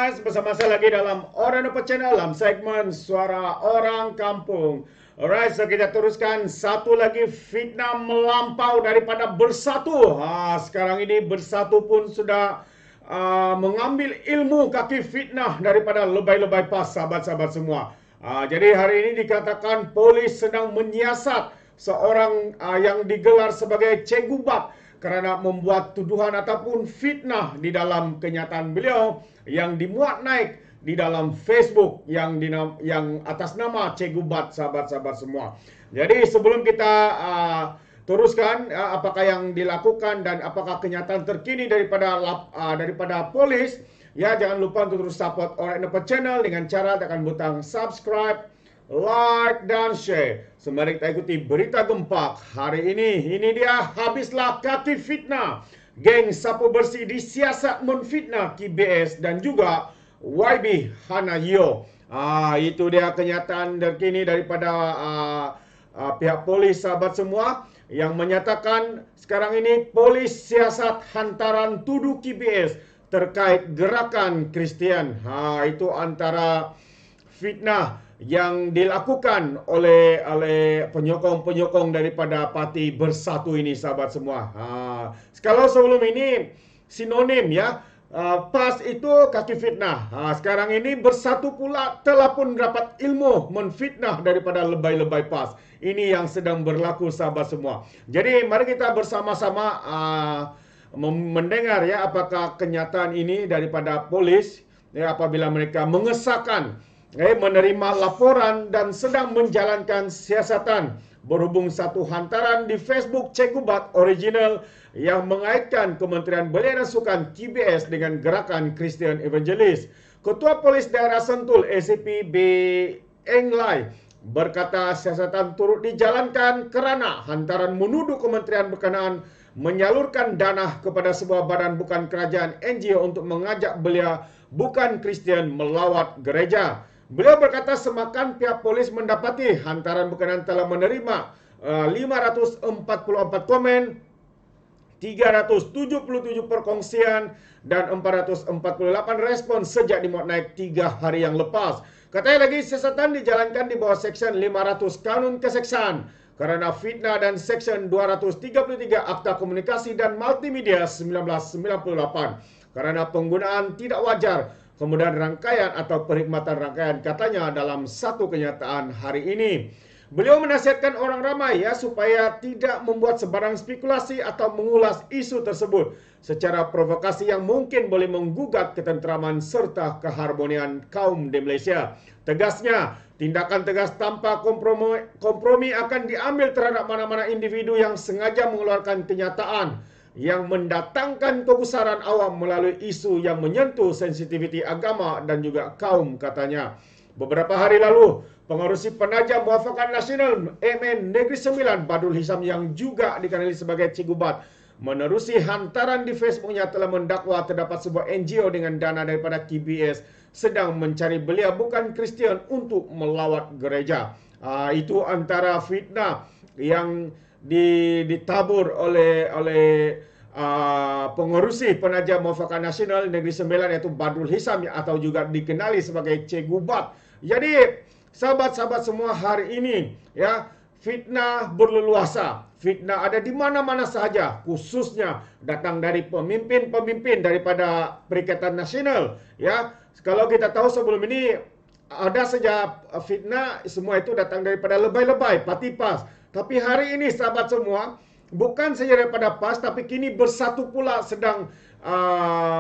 guys, bersama saya lagi dalam Orang Dapat Channel dalam segmen Suara Orang Kampung. Alright, so kita teruskan satu lagi fitnah melampau daripada Bersatu. Sekarang ini Bersatu pun sudah mengambil ilmu kaki fitnah daripada lebay-lebay PAS, sahabat-sahabat semua. Jadi hari ini dikatakan polis sedang menyiasat seorang yang digelar sebagai Cikgu Bat kerana membuat tuduhan ataupun fitnah di dalam kenyataan beliau yang dimuat naik di dalam Facebook yang atas nama Cikgu Bat, sahabat-sahabat semua. Jadi sebelum kita teruskan apakah yang dilakukan dan apakah kenyataan terkini daripada polis, ya jangan lupa untuk terus support Orang Dapat Channel dengan cara tekan butang subscribe, like dan share. Sembari kita ikuti berita gempak hari ini. Ini dia, habislah kaki fitnah. Geng Sapu Bersih disiasat menfitnah KBS dan juga YB Hanayo. Itu dia kenyataan terkini daripada pihak polis, sahabat semua, yang menyatakan sekarang ini polis siasat hantaran tuduh KBS terkait gerakan Kristian. Itu antara fitnah yang dilakukan oleh penyokong-penyokong daripada parti Bersatu ini, sahabat semua. Kalau sebelum ini sinonim ya, PAS itu kaki fitnah. Sekarang ini Bersatu pula telah pun dapat ilmu menfitnah daripada lebay-lebay PAS. Ini yang sedang berlaku, sahabat semua. Jadi mari kita bersama-sama mendengar ya apakah kenyataan ini daripada polis ya, apabila mereka mengesahkan menerima laporan dan sedang menjalankan siasatan berhubung satu hantaran di Facebook Cikgu Bat original yang mengaitkan Kementerian Belia dan Sukan KBS dengan gerakan Christian Evangelist. Ketua Polis Daerah Sentul ACP B. Englai berkata siasatan turut dijalankan kerana hantaran menuduh kementerian berkenaan menyalurkan dana kepada sebuah badan bukan kerajaan NGO untuk mengajak belia bukan Kristian melawat gereja. Beliau berkata semakan pihak polis mendapati hantaran berkenaan telah menerima 544 komen, 377 perkongsian dan 448 respon sejak dimuat naik 3 hari yang lepas. Katanya lagi siasatan dijalankan di bawah Seksyen 500 Kanun Keseksaan kerana fitnah dan Seksyen 233 Akta Komunikasi dan Multimedia 1998 kerana penggunaan tidak wajar, kemudian rangkaian atau perkhidmatan rangkaian, katanya dalam satu kenyataan hari ini. Beliau menasihatkan orang ramai ya supaya tidak membuat sebarang spekulasi atau mengulas isu tersebut secara provokasi yang mungkin boleh menggugat ketenteraman serta keharmonian kaum di Malaysia. Tegasnya, tindakan tegas tanpa kompromi akan diambil terhadap mana-mana individu yang sengaja mengeluarkan kenyataan yang mendatangkan kegusaran awam melalui isu yang menyentuh sensitiviti agama dan juga kaum, katanya. Beberapa hari lalu, Pengerusi Penaja Muafakat Nasional MN Negeri Sembilan Badrul Hisam yang juga dikenali sebagai Cikgu Bat menerusi hantaran di Facebooknya telah mendakwa terdapat sebuah NGO dengan dana daripada KBS sedang mencari belia bukan Kristian untuk melawat gereja. Itu antara fitnah yang ditabur oleh pengerusi Penaja Muafakat Nasional Negeri Sembilan iaitu Badrul Hisam atau juga dikenali sebagai Cikgu Bat. Jadi sahabat-sahabat semua, hari ini ya fitnah berleluasa. Fitnah ada di mana-mana sahaja, khususnya datang dari pemimpin-pemimpin daripada Perikatan Nasional ya. Kalau kita tahu sebelum ini ada saja fitnah, semua itu datang daripada lebay-lebay parti PAS. Tapi hari ini sahabat semua, bukan saja daripada PAS, tapi kini Bersatu pula sedang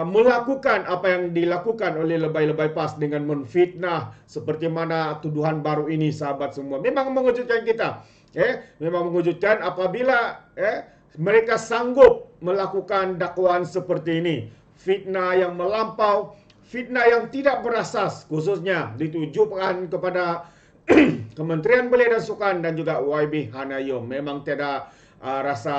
melakukan apa yang dilakukan oleh lebay-lebay PAS dengan menfitnah seperti mana tuduhan baru ini, sahabat semua. Memang mengejutkan kita. Memang mengejutkan apabila mereka sanggup melakukan dakwaan seperti ini. Fitnah yang melampau, fitnah yang tidak berasas, khususnya ditujukan kepada Kementerian Belia dan Sukan dan juga YB Hanayo. Memang tiada rasa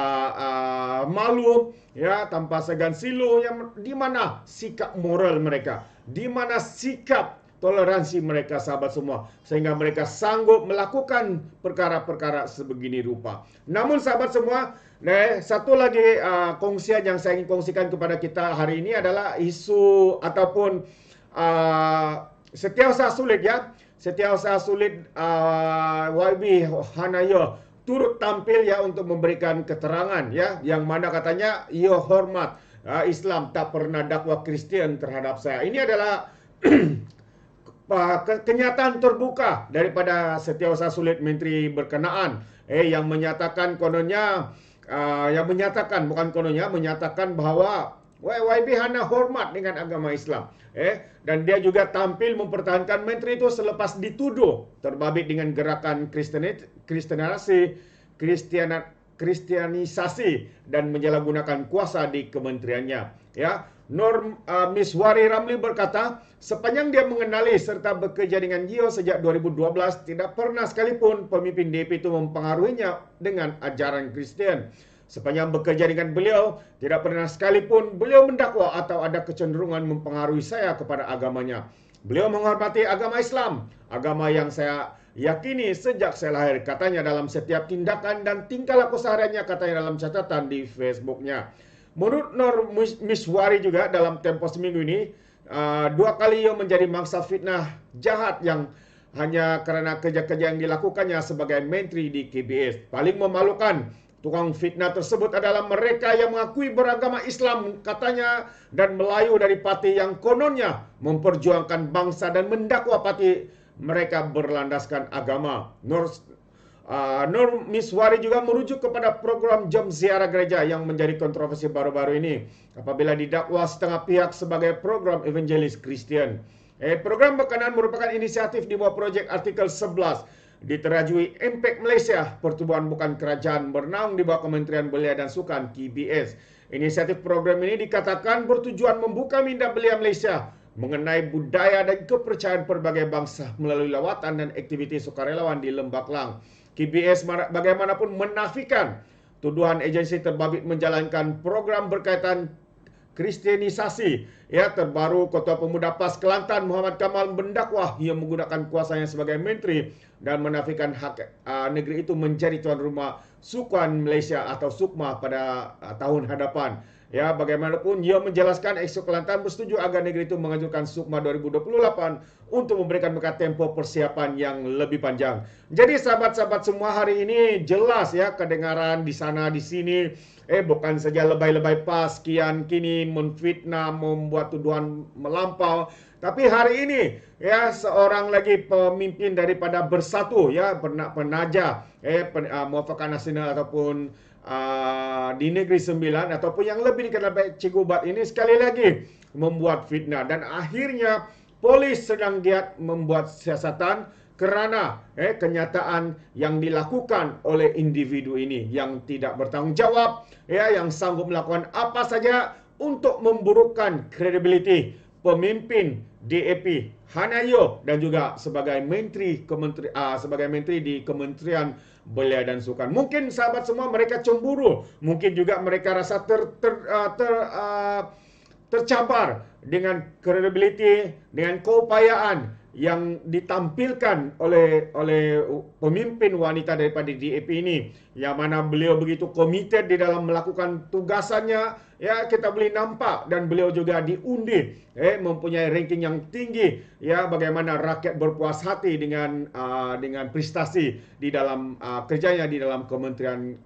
malu ya, tanpa segan silu, yang di mana sikap moral mereka, di mana sikap toleransi mereka, sahabat semua, sehingga mereka sanggup melakukan perkara-perkara sebegini rupa. Namun sahabat semua, satu lagi kongsian yang saya ingin kongsikan kepada kita hari ini adalah isu ataupun Setiausaha Sulit ya. Setiausaha Sulit YB Hanayo turut tampil ya untuk memberikan keterangan ya, yang mana katanya ia hormat Islam, tak pernah dakwa Kristian terhadap saya. Ini adalah kenyataan terbuka daripada Setiausaha Sulit Menteri berkenaan yang menyatakan menyatakan bahawa YB Hana hormat dengan agama Islam. Dan dia juga tampil mempertahankan menteri itu selepas dituduh terbabit dengan gerakan Kristianisasi dan menyalahgunakan kuasa di kementeriannya. Ya, Miswari Ramli berkata, sepanjang dia mengenali serta bekerja dengan Yeo sejak 2012, tidak pernah sekalipun pemimpin DAP itu mempengaruhinya dengan ajaran Kristian. Sepanjang bekerja dengan beliau, tidak pernah sekalipun beliau mendakwa atau ada kecenderungan mempengaruhi saya kepada agamanya. Beliau menghormati agama Islam, agama yang saya yakini sejak saya lahir, katanya dalam setiap tindakan dan tingkah laku sehariannya, katanya dalam catatan di Facebooknya. Menurut Miswari juga dalam tempo seminggu ini, 2 kali ia menjadi mangsa fitnah jahat yang hanya kerana kerja-kerja yang dilakukannya sebagai menteri di KBS. Paling memalukan, tukang fitnah tersebut adalah mereka yang mengakui beragama Islam, katanya, dan Melayu dari parti yang kononnya memperjuangkan bangsa dan mendakwa parti mereka berlandaskan agama. Nur Miswari juga merujuk kepada program jam ziarah gereja yang menjadi kontroversi baru-baru ini apabila didakwa setengah pihak sebagai program evangelis Kristian. Program berkenaan merupakan inisiatif di bawah projek artikel 11 diterajui Impact Malaysia, pertubuhan bukan kerajaan bernaung di bawah Kementerian Belia dan Sukan KBS. Inisiatif program ini dikatakan bertujuan membuka minda belia Malaysia mengenai budaya dan kepercayaan pelbagai bangsa melalui lawatan dan aktiviti sukarelawan di Lembah Kelang. KBS bagaimanapun menafikan tuduhan agensi terbabit menjalankan program berkaitan Kristianisasi. Ya, terbaru Ketua Pemuda PAS Kelantan Muhammad Kamal mendakwah ia menggunakan kuasanya sebagai menteri dan menafikan hak negeri itu menjadi tuan rumah Sukan Malaysia atau SUKMA pada tahun hadapan. Ya, bagaimanapun ia menjelaskan Exco Kelantan bersetuju agar negeri itu mengajukan SUKMA 2028 untuk memberikan mereka tempoh persiapan yang lebih panjang. Jadi sahabat-sahabat semua, hari ini jelas ya kedengaran di sana di sini, bukan saja lebay-lebay PAS kian kini menfitnah, membuat tuduhan melampau, tapi hari ini ya seorang lagi pemimpin daripada Bersatu ya, penaja Muafakat Nasional ataupun di Negeri Sembilan ataupun yang lebih dikenal baik Cikgu Bat ini sekali lagi membuat fitnah, dan akhirnya polis sedang giat membuat siasatan kerana kenyataan yang dilakukan oleh individu ini yang tidak bertanggung jawab, ya, yang sanggup melakukan apa saja untuk memburukkan kredibiliti pemimpin DAP Hanayo dan juga sebagai menteri di Kementerian Belia dan Sukan. Mungkin sahabat semua mereka cemburu, mungkin juga mereka rasa tercabar dengan kredibiliti, dengan keupayaan yang ditampilkan oleh pemimpin wanita daripada DAP ini, yang mana beliau begitu komited di dalam melakukan tugasannya. Ya, kita boleh nampak, dan beliau juga diundi mempunyai ranking yang tinggi. Ya, bagaimana rakyat berpuas hati dengan prestasi di dalam kerjanya di dalam Kementerian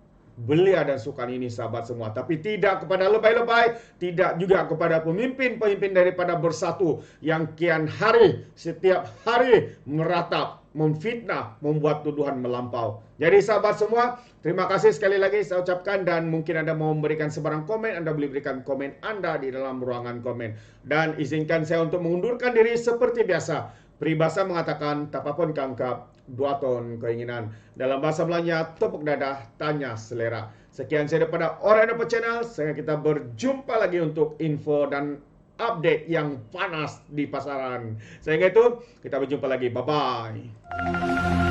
Belia dan Sukan ini, sahabat semua. Tapi tidak kepada lebay-lebay, tidak juga kepada pemimpin-pemimpin daripada Bersatu yang kian hari, setiap hari meratap, memfitnah, membuat tuduhan melampau. Jadi sahabat semua, terima kasih sekali lagi saya ucapkan, dan mungkin Anda mau memberikan sebarang komen, Anda boleh berikan komen Anda di dalam ruangan komen. Dan izinkan saya untuk mengundurkan diri seperti biasa. Peribahasa mengatakan, tapapun kangkap, 2 ton keinginan. Dalam bahasa Melayu, tepuk dadah, tanya selera. Sekian saya daripada Orang Dapat Channel. Kita berjumpa lagi untuk info dan update yang panas di pasaran. Sehingga itu, kita berjumpa lagi. Bye-bye.